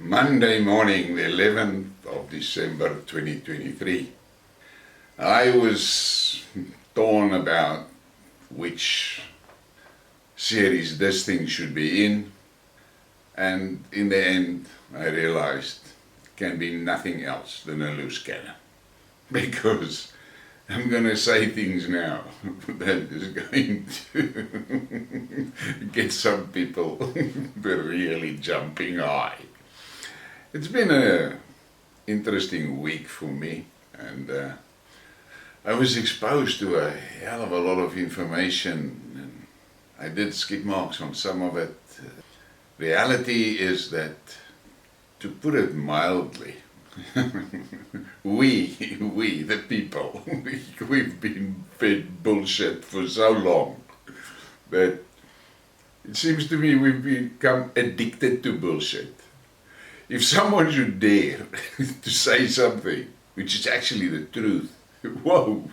Monday morning, the 11th of December 2023. I was torn about which series this thing should be in, and in the end I realized it can be nothing else than a loose cannon, because I'm going to say things now that is going to get some people really jumping high. It's been an interesting week for me, and I was exposed to a hell of a lot of information, and I did skid marks on some of it. Reality is that, to put it mildly, we the people, we've been fed bullshit for so long that it seems to me we've become addicted to bullshit. If someone should dare to say something which is actually the truth, whoa,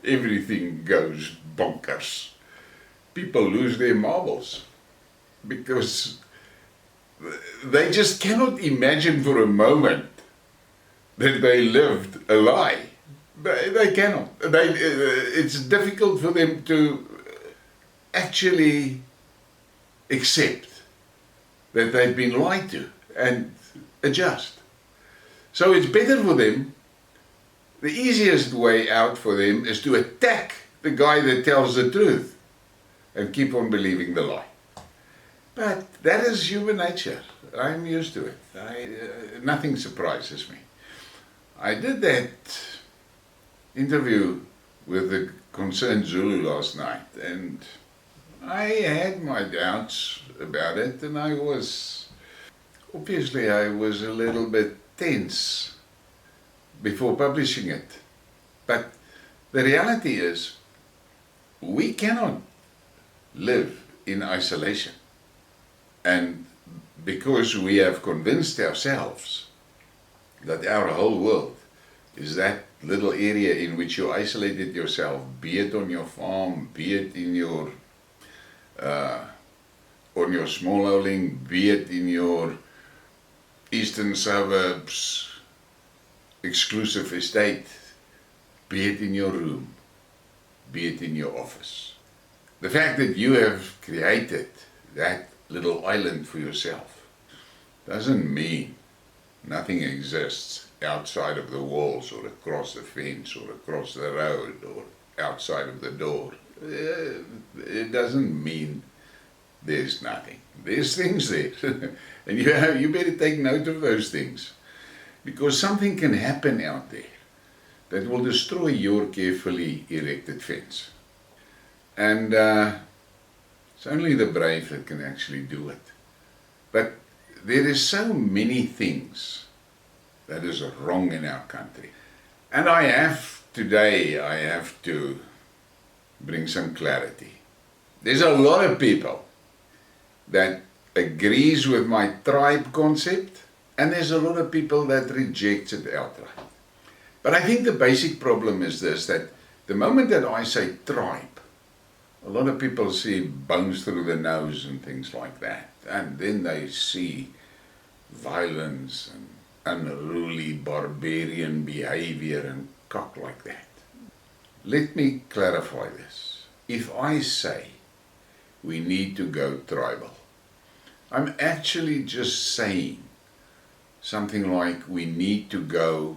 everything goes bonkers. People lose their marbles because they just cannot imagine for a moment that they lived a lie. They cannot. It's difficult for them to actually accept that they've been lied to and adjust. So it's better for them, the easiest way out for them is to attack the guy that tells the truth and keep on believing the lie. But that is human nature. I'm used to it. Nothing surprises me. I did that interview with the Concerned Zulu last night, and I had my doubts about it, and I was a little bit tense before publishing it. But the reality is, we cannot live in isolation. And because we have convinced ourselves that our whole world is that little area in which you isolated yourself, be it on your farm, be it in your on your smallholding, be it in your eastern suburbs exclusive estate, be it in your room, be it in your office. The fact that you have created that little island for yourself doesn't mean nothing exists outside of the walls or across the fence or across the road or outside of the door. It doesn't mean there's nothing. There's things there. And you better take note of those things, because something can happen out there that will destroy your carefully erected fence. And it's only the brave that can actually do it. But there is so many things that is wrong in our country. And today I have to bring some clarity. There's a lot of people that agrees with my tribe concept, and there's a lot of people that rejects it outright. But I think the basic problem is this, that the moment that I say tribe, a lot of people see bones through the nose and things like that, and then they see violence and unruly barbarian behavior and cock like that. Let me clarify this. If I say we need to go tribal, I'm actually just saying something like we need to go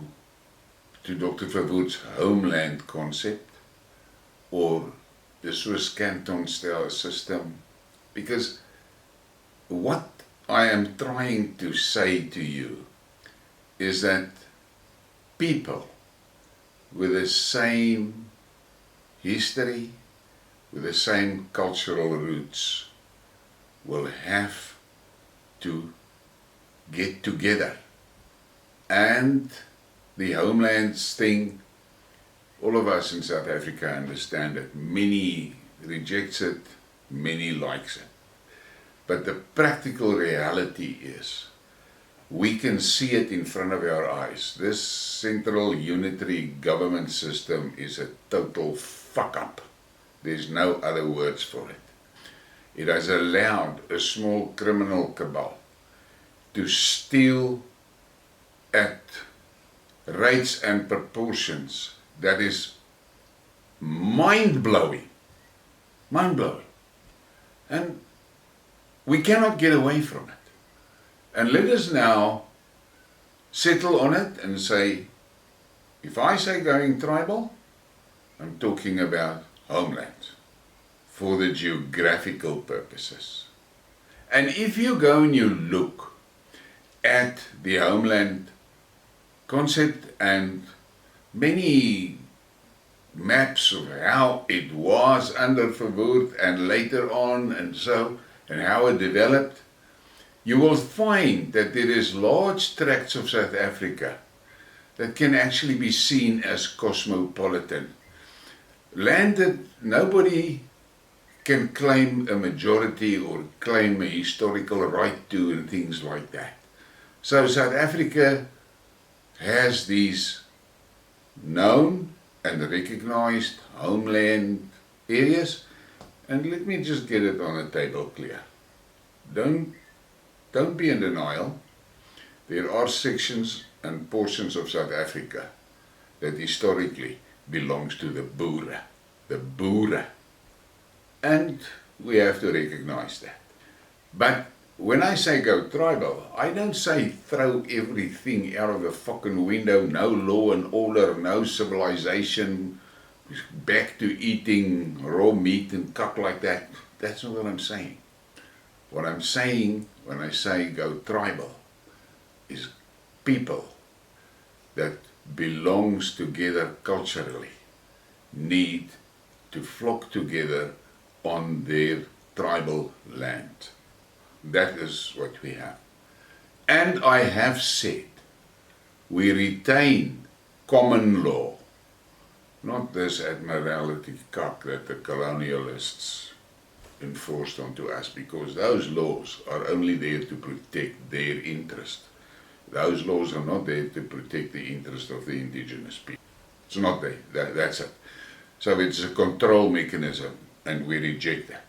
to Dr. Verwoerd's Homeland concept or the Swiss canton style system, because what I am trying to say to you is that people with the same history, with the same cultural roots, will have to get together. And the homelands thing, all of us in South Africa understand it. Many rejects it, many likes it. But the practical reality is, we can see it in front of our eyes. This central unitary government system is a total fuck up. There's no other words for it. It has allowed a small criminal cabal to to steal at rates and proportions that is mind-blowing. Mind-blowing. And we cannot get away from it. And let us now settle on it and say, if I say going tribal, I'm talking about homeland for the geographical purposes. And if you go and you look at the homeland concept and many maps of how it was under Verwoerd and later on and how it developed, you will find that there is large tracts of South Africa that can actually be seen as cosmopolitan. Land that nobody can claim a majority or claim a historical right to and things like that. So South Africa has these known and recognized homeland areas, and let me just get it on the table clear. Don't be in denial. There are sections and portions of South Africa that historically belongs to the Boere. And we have to recognize that. But when I say go tribal, I don't say throw everything out of the fucking window, no law and order, no civilization, back to eating raw meat and cock like that. That's not what I'm saying. What I'm saying when I say go tribal is people that belongs together culturally need to flock together on their tribal land. That is what we have. And I have said, we retain common law, not this admiralty cock that the colonialists enforced onto us, because those laws are only there to protect their interest. Those laws are not there to protect the interest of the indigenous people. It's not there, that's it. So it's a control mechanism, and we reject that.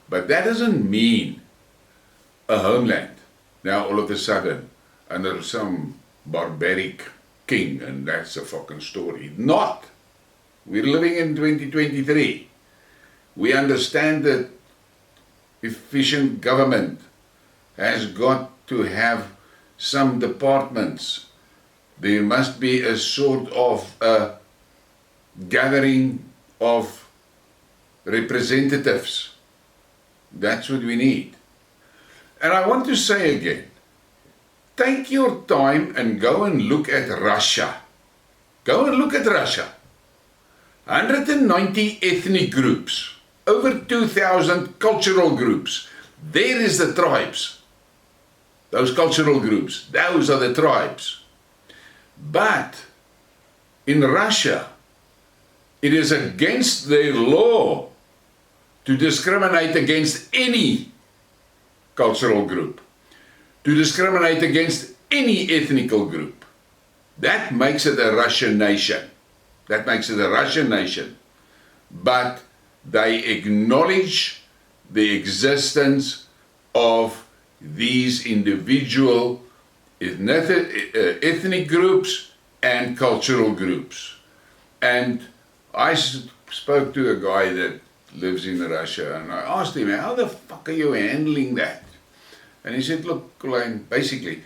But that doesn't mean a homeland now all of a sudden under some barbaric king, and that's a fucking story. Not. We're living in 2023. We understand that efficient government has got to have some departments. There must be a sort of a gathering of representatives. That's what we need. And I want to say again, take your time and go and look at Russia. Go and look at Russia. 190 ethnic groups, over 2,000 cultural groups. There is the tribes. Those cultural groups, those are the tribes. But in Russia, it is against their law to discriminate against any cultural group, to discriminate against any ethnical group. That makes it a Russian nation. That makes it a Russian nation. But they acknowledge the existence of these individual ethnic groups and cultural groups. And I spoke to a guy that lives in Russia, and I asked him, how the fuck are you handling that? And he said, look, Colleen, basically,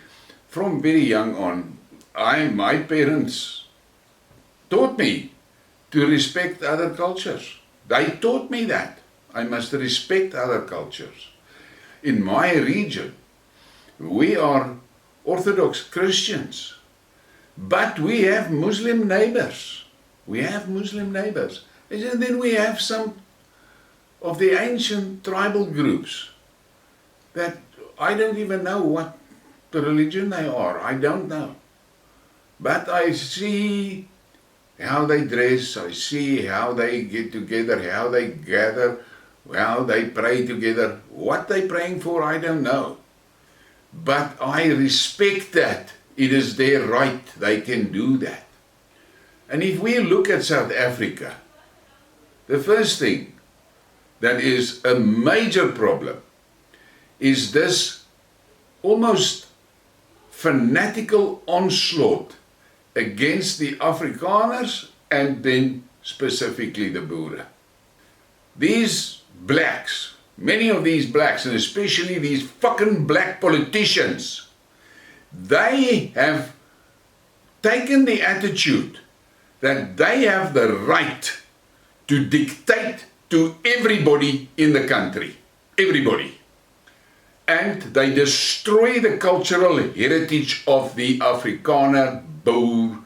from very young on, my parents taught me to respect other cultures. They taught me that. I must respect other cultures. In my region, we are Orthodox Christians, but we have Muslim neighbors. We have Muslim neighbors. And then we have some of the ancient tribal groups that I don't even know what the religion they are. I don't know. But I see how they dress, I see how they get together, how they gather, how they pray together. What they're praying for, I don't know. But I respect that. It is their right. They can do that. And if we look at South Africa, the first thing that is a major problem is this almost fanatical onslaught against the Afrikaners and then specifically the Boere. These blacks, many of these blacks, and especially these fucking black politicians, they have taken the attitude that they have the right to dictate to everybody in the country. Everybody. And they destroy the cultural heritage of the Afrikaner Boer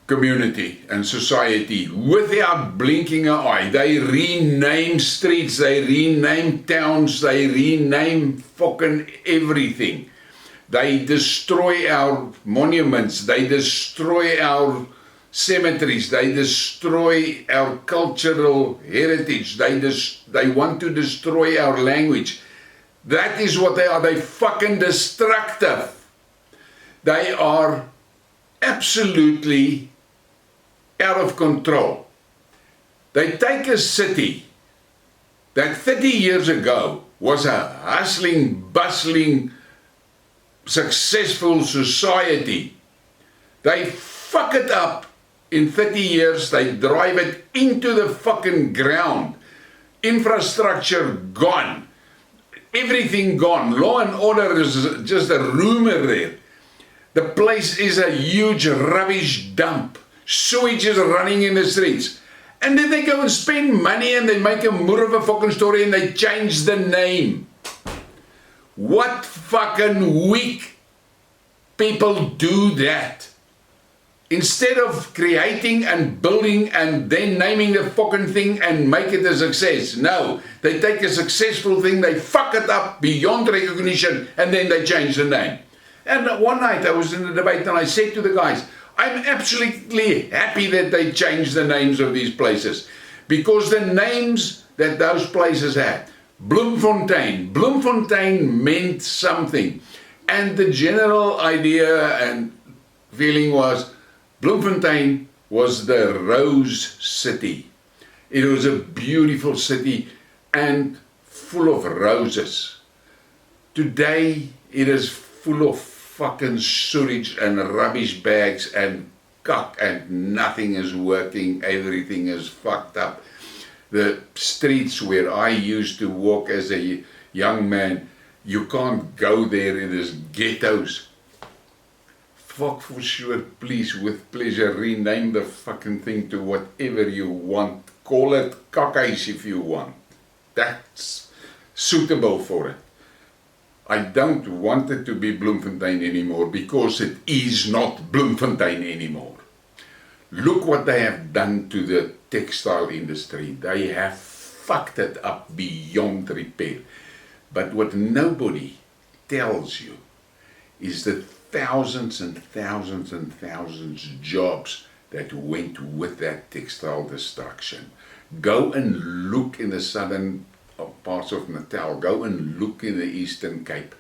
community and society without blinking an eye. They rename streets, they rename towns, they rename fucking everything. They destroy our monuments, they destroy our cemeteries, they destroy our cultural heritage, they want to destroy our language. That is what they are. They're fucking destructive. They are absolutely out of control. They take a city that 30 years ago was a hustling, bustling, successful society. They fuck it up in 30 years. They drive it into the fucking ground. Infrastructure gone. Everything gone. Law and order is just a rumor there. The place is a huge rubbish dump. Sewage is running in the streets. And then they go and spend money and they make a more of a fucking story and they change the name. What fucking weak people do that? Instead of creating and building and then naming the fucking thing and make it a success. No, they take a successful thing, they fuck it up beyond recognition and then they change the name. And one night I was in a debate and I said to the guys, I'm absolutely happy that they changed the names of these places. Because the names that those places had, Bloemfontein meant something. And the general idea and feeling was, Bloemfontein was the Rose City. It was a beautiful city and full of roses. Today it is full of fucking sewage and rubbish bags and cock and nothing is working, everything is fucked up. The streets where I used to walk as a young man, you can't go there, it is ghettos. Fuck for sure, please, with pleasure, rename the fucking thing to whatever you want. Call it Kakhuis if you want. That's suitable for it. I don't want it to be Bloemfontein anymore because it is not Bloemfontein anymore. Look what they have done to the textile industry. They have fucked it up beyond repair. But what nobody tells you is the thousands and thousands and thousands of jobs that went with that textile destruction. Go and look in the southern parts of Natal. Go and look in the Eastern Cape.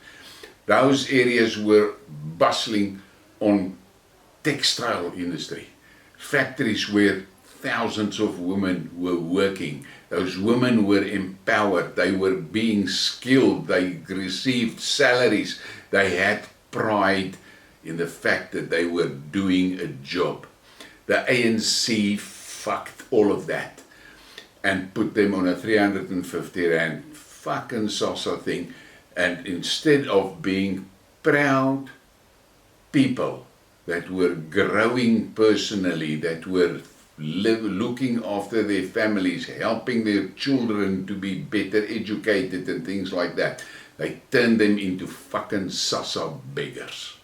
Those areas were bustling on textile industry. Factories where thousands of women were working. Those women were empowered. They were being skilled. They received salaries. They had pride in the fact that they were doing a job. The ANC fucked all of that and put them on a 350 rand fucking salsa thing, and instead of being proud people that were growing personally, that were looking after their families, helping their children to be better educated and things like that, they turned them into fucking sasa beggars.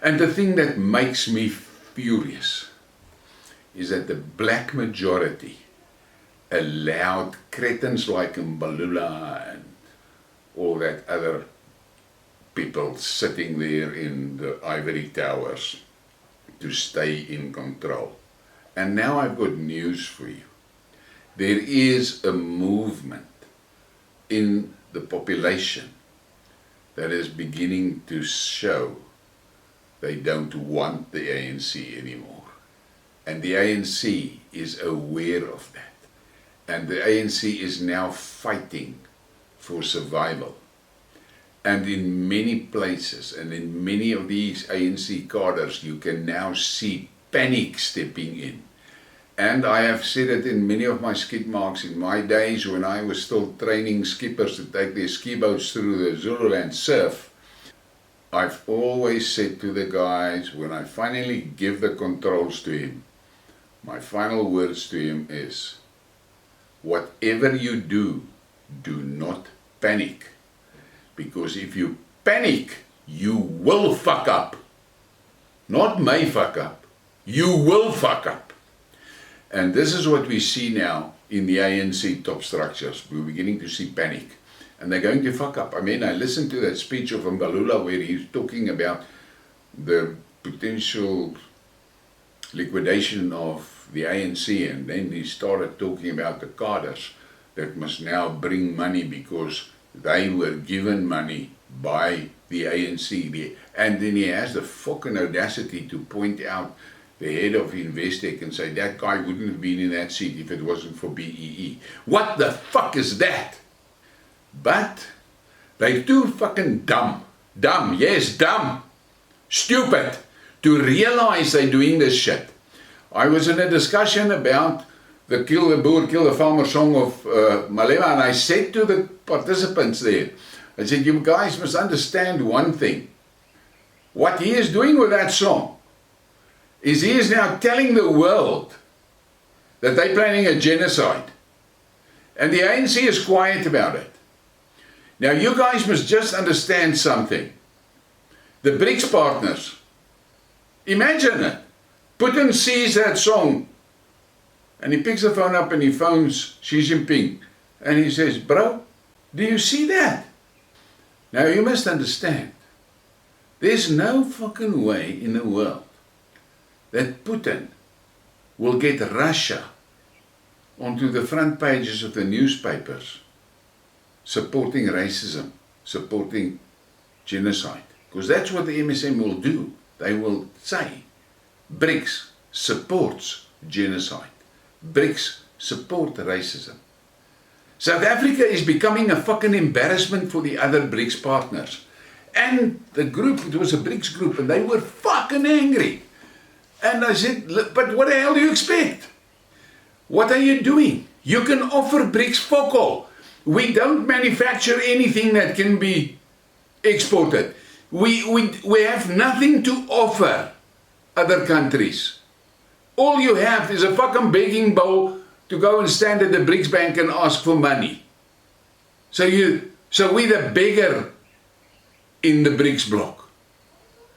And the thing that makes me furious is that the black majority allowed cretins like Mbalula and all that other people sitting there in the ivory towers to stay in control. And now I've got news for you. There is a movement in the population that is beginning to show they don't want the ANC anymore. And the ANC is aware of that. And the ANC is now fighting for survival. And in many places, and in many of these ANC cadres, you can now see panic stepping in. And I have said it in many of my skid marks in my days when I was still training skippers to take their ski boats through the Zululand surf. I've always said to the guys, when I finally give the controls to him, my final words to him is, whatever you do, do not panic. Because if you panic, you will fuck up. Not may fuck up, you will fuck up. And this is what we see now in the ANC top structures. We're beginning to see panic. And they're going to fuck up. I mean, I listened to that speech of Mbalula where he's talking about the potential liquidation of the ANC, and then he started talking about the cadres that must now bring money because they were given money by the ANC. And then he has the fucking audacity to point out the head of Investec and say that guy wouldn't have been in that seat if it wasn't for BEE. What the fuck is that? But they're too fucking dumb. Dumb, yes, dumb. Stupid to realize they're doing this shit. I was in a discussion about the Kill the Boer, Kill the Farmer song of Malema, and I said to the participants there, I said, you guys must understand one thing. What he is doing with that song is he is now telling the world that they're planning a genocide. And the ANC is quiet about it. Now you guys must just understand something. The BRICS partners, imagine it. Putin sees that song and he picks the phone up and he phones Xi Jinping and he says, bro, do you see that? Now you must understand, there's no fucking way in the world that Putin will get Russia onto the front pages of the newspapers supporting racism, supporting genocide. Because that's what the MSM will do. They will say, BRICS supports genocide. BRICS support racism. South Africa is becoming a fucking embarrassment for the other BRICS partners. And the group, it was a BRICS group, and they were fucking angry. And I said, but what the hell do you expect? What are you doing? You can offer BRICS fuck all. We don't manufacture anything that can be exported. We have nothing to offer other countries. All you have is a fucking begging bowl to go and stand at the BRICS Bank and ask for money. So we're the beggar in the BRICS bloc.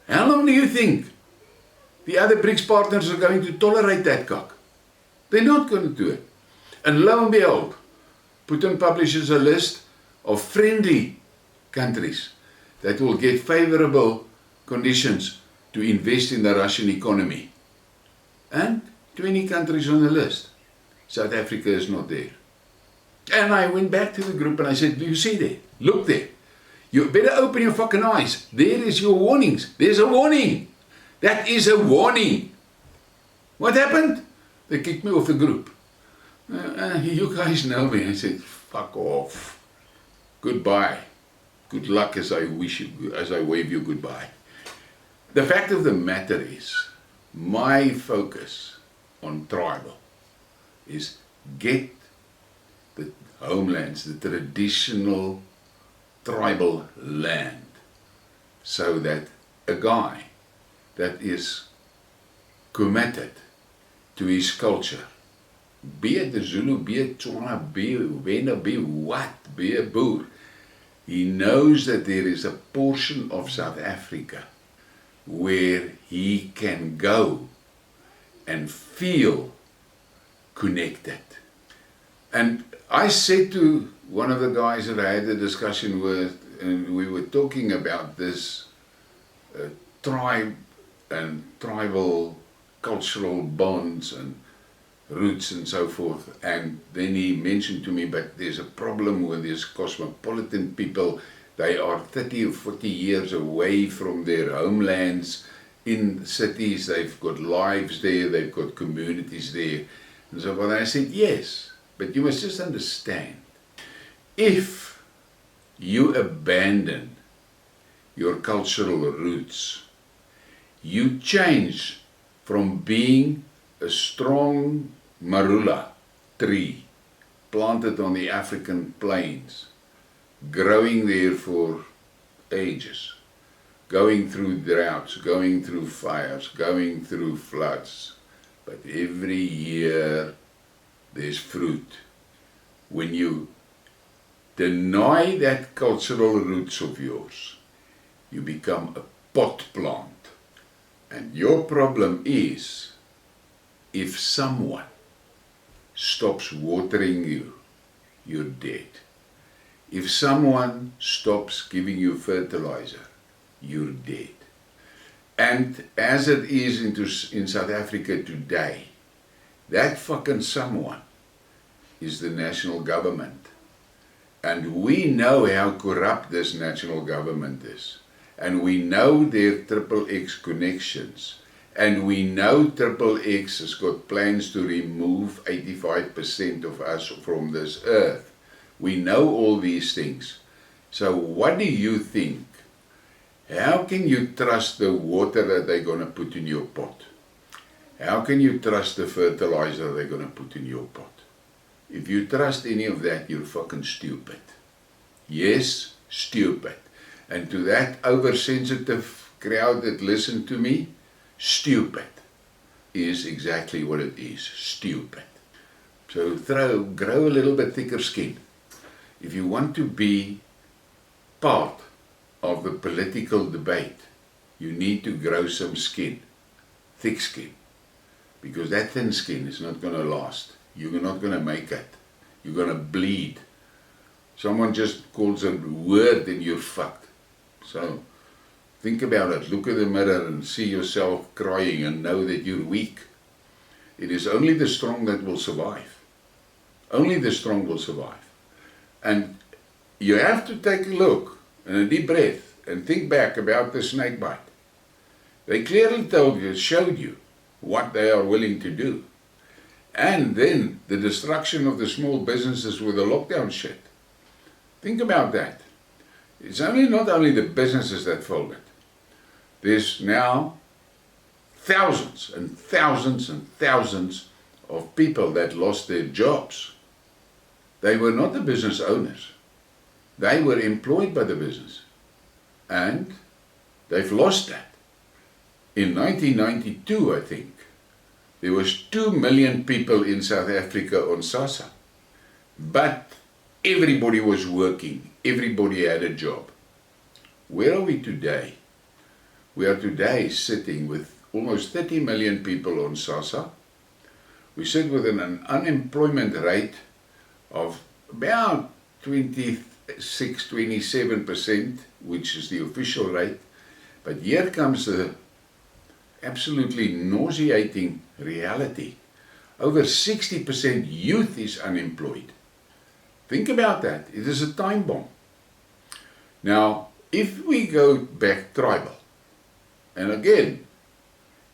How long do you think the other BRICS partners are going to tolerate that cock? They're not going to do it. And lo and behold, Putin publishes a list of friendly countries that will get favorable conditions to invest in the Russian economy. And 20 countries on the list. South Africa is not there. And I went back to the group and I said, do you see there? Look there. You better open your fucking eyes. There is your warnings. There's a warning. That is a warning. What happened? They kicked me off the group. You guys know me. I said, fuck off. Goodbye. Good luck as I wave you goodbye. The fact of the matter is, my focus on tribal is get the homelands, the traditional tribal land, so that a guy that is committed to his culture, be it the Zulu, be it Tswana, be it Wena, be what, be a Boer, he knows that there is a portion of South Africa where he can go and feel connected. And I said to one of the guys that I had a discussion with, and we were talking about this tribe and tribal cultural bonds and roots and so forth, and then he mentioned to me, but there's a problem with these cosmopolitan people. They are 30 or 40 years away from their homelands in cities. They've got lives there, they've got communities there. And so on. I said, yes, but you must just understand, if you abandon your cultural roots. You change from being a strong marula tree planted on the African plains, growing there for ages, going through droughts, going through fires, going through floods, but every year there's fruit. When you deny that cultural roots of yours, you become a pot plant. And your problem is, if someone stops watering you, you're dead. If someone stops giving you fertilizer, you're dead. And as it is in South Africa today, that fucking someone is the national government. And we know how corrupt this national government is. And we know their XXX connections. And we know XXX has got plans to remove 85% of us from this earth. We know all these things. So what do you think? How can you trust the water that they're going to put in your pot? How can you trust the fertilizer they're going to put in your pot? If you trust any of that, you're fucking stupid. Yes, stupid. And to that oversensitive crowd that listened to me, stupid is exactly what it is, stupid. So grow a little bit thicker skin. If you want to be part of the political debate, you need to grow some skin, thick skin, because that thin skin is not going to last. You're not going to make it. You're going to bleed. Someone just calls a word and you're fucked. So think about it. Look in the mirror and see yourself crying and know that you're weak. It is only the strong that will survive. Only the strong will survive. And you have to take a look and a deep breath and think back about the snake bite. They clearly told you, showed you what they are willing to do. And then the destruction of the small businesses with the lockdown shit. Think about that. It's not only the businesses that folded. There's now thousands and thousands and thousands of people that lost their jobs. They were not the business owners. They were employed by the business. And they've lost that. In 1992, I think, there was 2 million people in South Africa on SASSA. But everybody was working. Everybody had a job. Where are we today? We are today sitting with almost 30 million people on SASSA. We sit with an unemployment rate of about 26-27%, which is the official rate. But here comes the absolutely nauseating reality. Over 60% youth is unemployed. Think about that. It is a time bomb. Now, if we go back tribal, and again,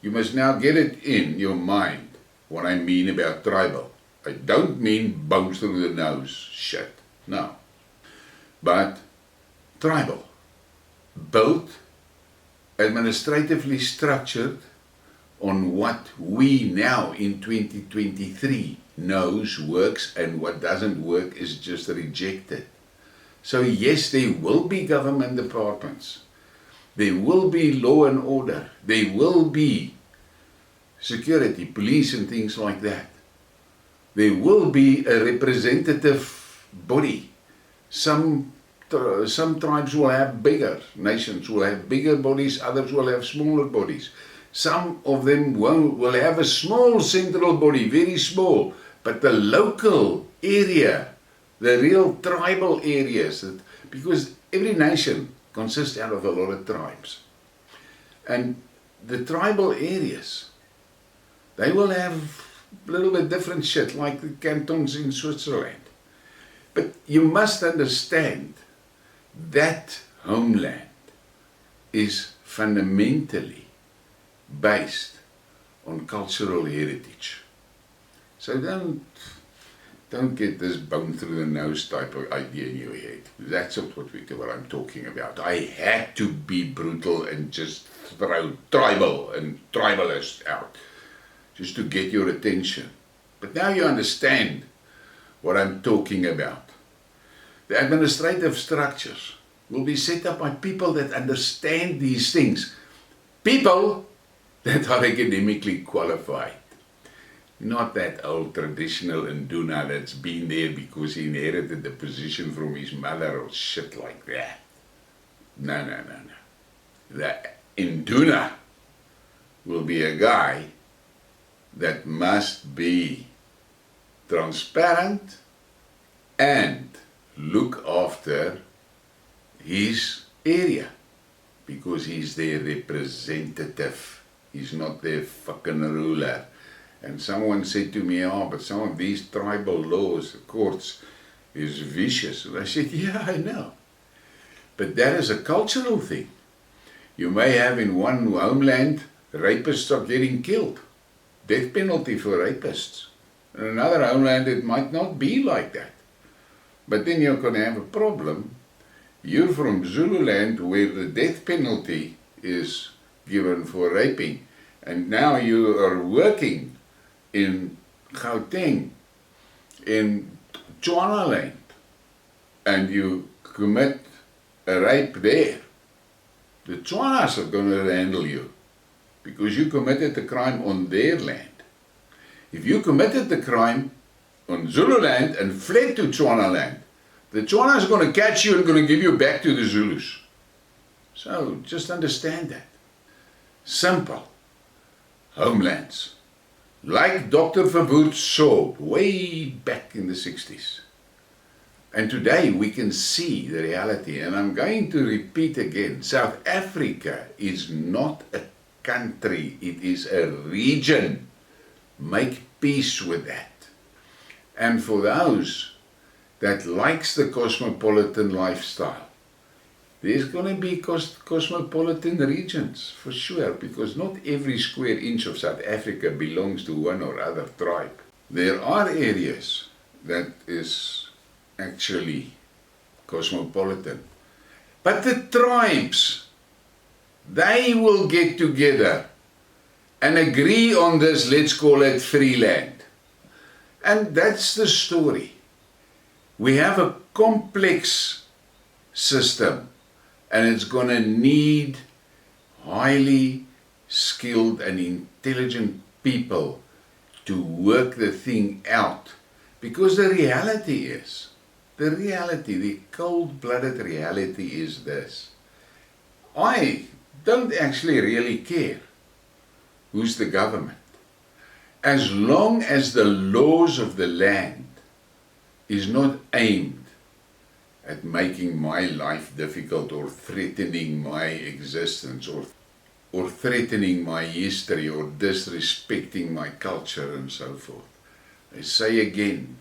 you must now get it in your mind what I mean about tribal. I don't mean bones through the nose shit. No. But tribal. Built, administratively structured on what we now in 2023 knows works and what doesn't work is just rejected. So yes, there will be government departments. There will be law and order. There will be security, police and things like that. There will be a representative body. Some tribes will have bigger, nations will have bigger bodies, others will have smaller bodies. Some of them will have a small central body, very small, but the local area, the real tribal areas, because every nation consists out of a lot of tribes. And the tribal areas, they will have a little bit different shit, like the cantons in Switzerland. But you must understand that homeland is fundamentally based on cultural heritage. So Don't get this bone through the nose type of idea in your head. That's not what I'm talking about. I had to be brutal and just throw tribal and tribalists out just to get your attention. But now you understand what I'm talking about. The administrative structures will be set up by people that understand these things. People that are academically qualified. Not that old traditional Induna that's been there because he inherited the position from his mother or shit like that. No. The Induna will be a guy that must be transparent and look after his area because he's their representative. He's not their fucking ruler. And someone said to me, oh, but some of these tribal laws, courts, is vicious. And I said, yeah, I know. But that is a cultural thing. You may have in one homeland, rapists are getting killed. Death penalty for rapists. In another homeland, it might not be like that. But then you're going to have a problem. You're from Zululand, where the death penalty is given for raping. And now you are working in Gauteng, in Tswana, and you commit a rape there. The Tswanas are going to handle you because you committed the crime on their land. If you committed the crime on Zululand and fled to Tswana land, the Tswanas are going to catch you and going to give you back to the Zulus. So just understand that. Simple. Homelands. Like Dr. Verwoerd saw way back in the 60s. And today we can see the reality, and I'm going to repeat again, South Africa is not a country, it is a region. Make peace with that. And for those that likes the cosmopolitan lifestyle, there's going to be cosmopolitan regions, for sure, because not every square inch of South Africa belongs to one or other tribe. There are areas that is actually cosmopolitan. But the tribes, they will get together and agree on this, let's call it free land. And that's the story. We have a complex system. And it's going to need highly skilled and intelligent people to work the thing out. Because the reality is, the cold-blooded reality is this. I don't actually really care who's the government. As long as the laws of the land is not aimed at making my life difficult or threatening my existence or threatening my history or disrespecting my culture and so forth. I say again,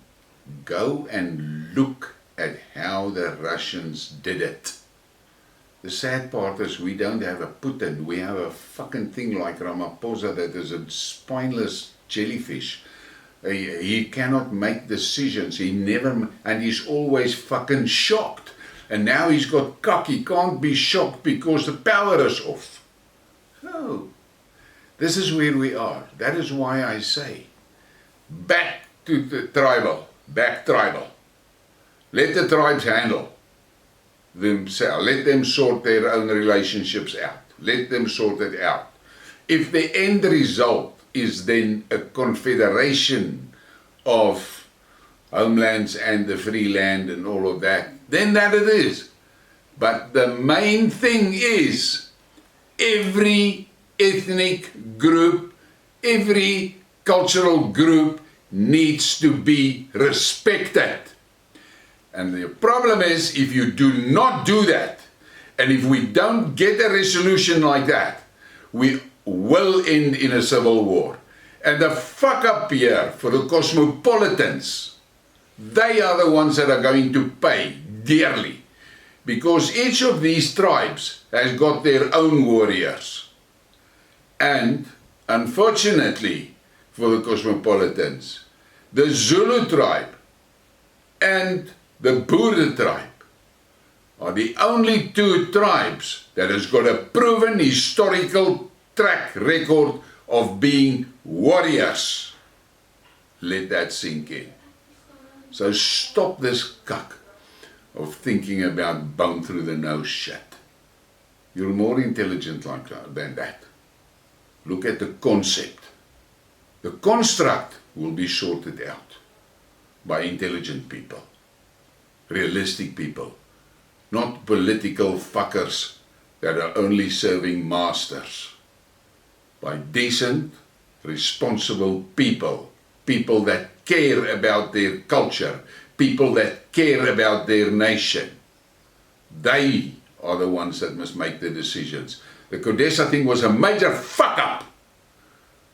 go and look at how the Russians did it. The sad part is we don't have a Putin, we have a fucking thing like Ramaphosa that is a spineless jellyfish. He cannot make decisions, and he's always fucking shocked. And now he's got cock, he can't be shocked because the power is off. So, this is where we are. That is why I say, back to the tribal, back tribal. Let the tribes handle themselves, let them sort their own relationships out, let them sort it out. If the end result is then a confederation of homelands and the free land and all of that, then that it is. But the main thing is every ethnic group, every cultural group needs to be respected. And the problem is if you do not do that, and if we don't get a resolution like that, we will end in a civil war. And the fuck up here for the cosmopolitans, they are the ones that are going to pay dearly. Because each of these tribes has got their own warriors. And unfortunately for the cosmopolitans, the Zulu tribe and the Boer tribe are the only two tribes that has got a proven historical track record of being warriors. Let that sink in. So stop this cuck of thinking about bone through the nose shit. You're more intelligent than that. Look at the concept. The construct will be sorted out by intelligent people, realistic people, not political fuckers that are only serving masters. By decent, responsible people, people that care about their culture, people that care about their nation. They are the ones that must make the decisions. The Codesa thing was a major fuck up.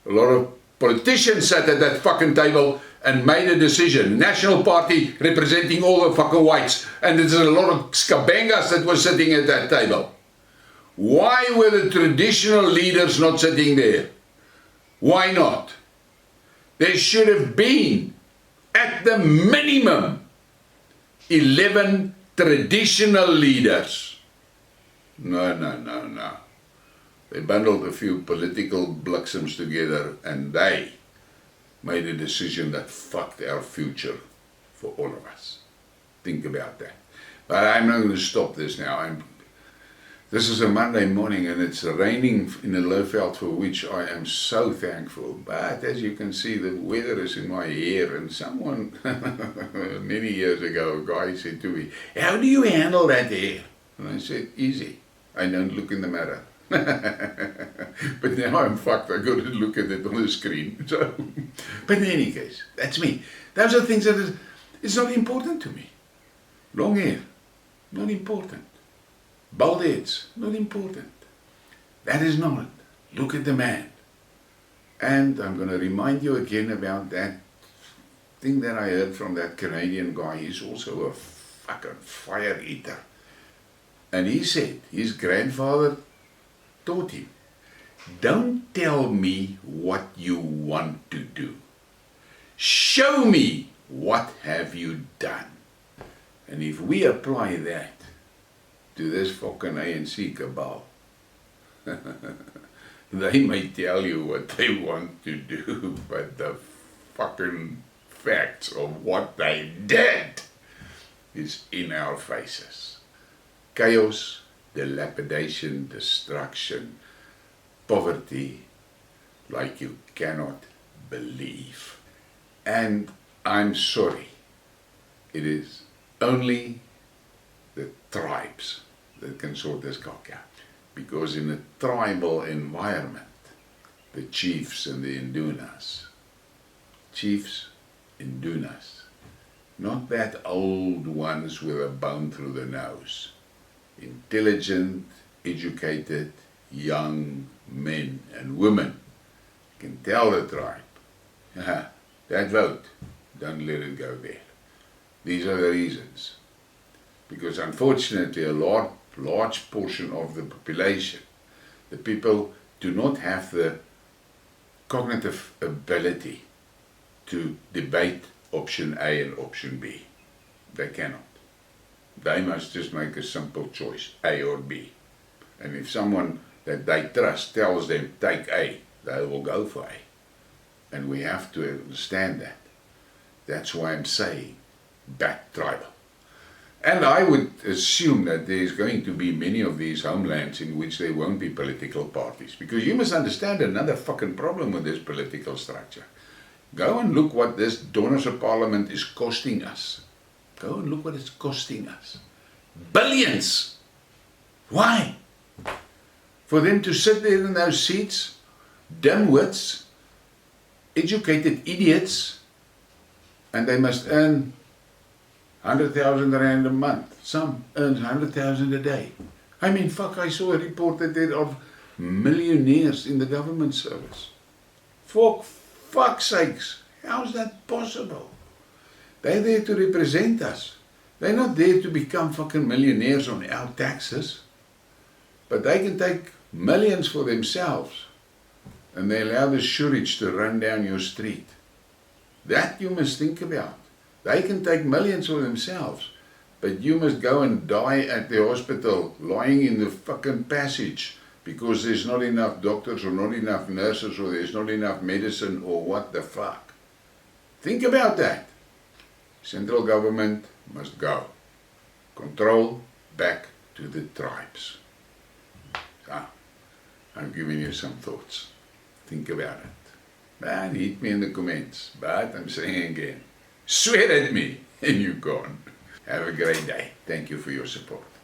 A lot of politicians sat at that fucking table and made a decision. National Party representing all the fucking whites. And there's a lot of scabangas that were sitting at that table. Why were the traditional leaders not sitting there? Why not? There should have been, at the minimum, 11 traditional leaders. No. They bundled a few political bliksems together and they made a decision that fucked our future for all of us. Think about that. But I'm not going to stop this now. This is a Monday morning and it's raining in the Lowveld, for which I am so thankful. But as you can see, the weather is in my hair, and someone many years ago, a guy said to me, "How do you handle that hair?" And I said, "Easy. I don't look in the mirror." But now I'm fucked. I got to look at it on the screen. So, but in any case, that's me. Those are things that it's not important to me. Long hair, not important. Bald heads, not important. That is not. Look at the man. And I'm going to remind you again about that thing that I heard from that Canadian guy. He's also a fucking fire eater. And he said his grandfather taught him, don't tell me what you want to do. Show me what have you done. And if we apply that to this fucking ANC cabal, they may tell you what they want to do, but the fucking facts of what they did is in our faces. Chaos, dilapidation, destruction, poverty, like you cannot believe. And I'm sorry, it is only the tribes that can sort this cock out. Because in a tribal environment, the chiefs and the indunas, not that old ones with a bone through the nose, intelligent, educated, young men and women can tell the tribe, that vote, don't let it go there. These are the reasons. Because unfortunately a large portion of the population, the people do not have the cognitive ability to debate option A and option B. They cannot. They must just make a simple choice, A or B. And if someone that they trust tells them take A, they will go for A. And we have to understand that. That's why I'm saying back tribal. And I would assume that there's going to be many of these homelands in which there won't be political parties. Because you must understand another fucking problem with this political structure. Go and look what this donors of parliament is costing us. Go and look what it's costing us. Billions! Why? For them to sit there in those seats, dimwits, educated idiots, and they must earn 100,000 rand a month. Some earns 100,000 a day. I mean, fuck, I saw a report that there are millionaires in the government service. For fuck's sakes, how's that possible? They're there to represent us. They're not there to become fucking millionaires on our taxes. But they can take millions for themselves. And they allow the shurich to run down your street. That you must think about. They can take millions for themselves. But you must go and die at the hospital, lying in the fucking passage, because there's not enough doctors or not enough nurses or there's not enough medicine or what the fuck. Think about that. Central government must go. Control back to the tribes. So, I'm giving you some thoughts. Think about it. Man, hit me in the comments. But I'm saying again, swear at me and you can't. Have a great day. Thank you for your support.